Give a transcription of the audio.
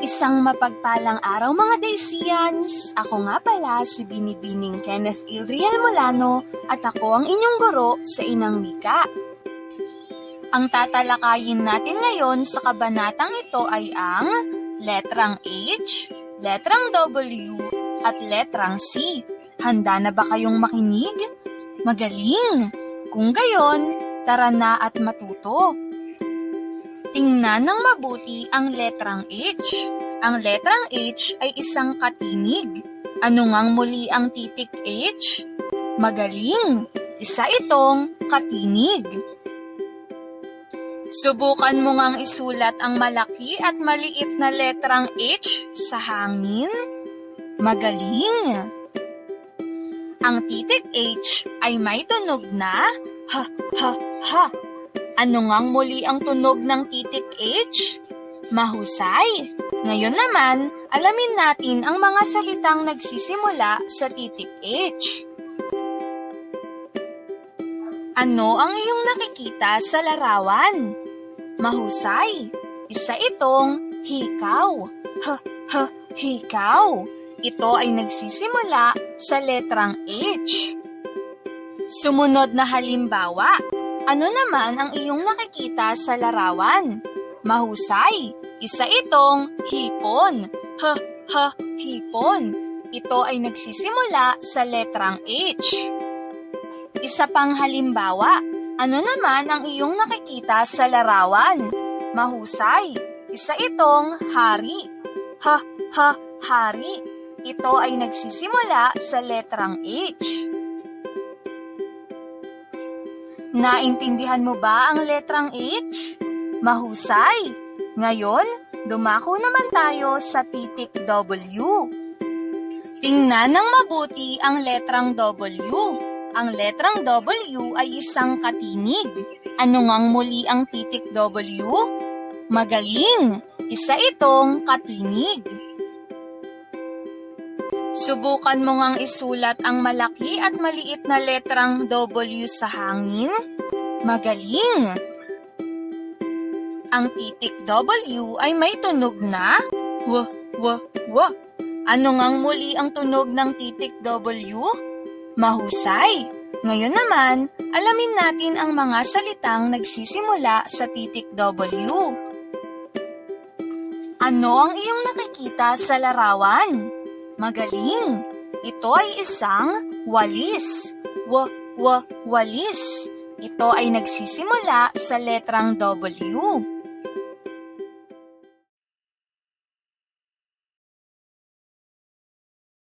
Isang mapagpalang araw mga Daisians! Ako nga pala si Binibining Kenneth Ildrian Molano at ako ang inyong guro sa Inang Wika. Ang tatalakayin natin ngayon sa kabanatang ito ay ang letrang H, letrang W at letrang C. Handa na ba kayong makinig? Magaling! Kung gayon, tara na at matuto. Tingnan ng mabuti ang letrang H. Ang letrang H ay isang katinig. Ano ngang muli ang titik H? Magaling! Isa itong katinig. Subukan mo ngang isulat ang malaki at maliit na letrang H sa hangin. Magaling! Ang titik H ay may tunog na ha ha ha. Ano ngang muli ang tunog ng titik H? Mahusay! Ngayon naman, alamin natin ang mga salitang nagsisimula sa titik H. Ano ang iyong nakikita sa larawan? Mahusay! Isa itong hikaw. Hikaw. Ito ay nagsisimula sa letrang H. Sumunod na halimbawa. Ano naman ang iyong nakikita sa larawan? Mahusay! Isa itong hipon. Hipon. Ito ay nagsisimula sa letrang H. Isa pang halimbawa. Ano naman ang iyong nakikita sa larawan? Mahusay! Isa itong hari. Hari. Ito ay nagsisimula sa letrang H. Naintindihan mo ba ang letrang H? Mahusay! Ngayon, dumako naman tayo sa titik W. Tingnan ng mabuti ang letrang W. Ang letrang W ay isang katinig. Ano ngang muli ang titik W? Magaling! Isa itong katinig. Subukan mo ngang isulat ang malaki at maliit na letrang W sa hangin. Magaling! Ang titik W ay may tunog na w. Ano ngang muli ang tunog ng titik W? Mahusay! Ngayon naman, alamin natin ang mga salitang nagsisimula sa titik W. Ano ang iyong nakikita sa larawan? Magaling! Ito ay isang walis. Walis. Ito ay nagsisimula sa letrang W.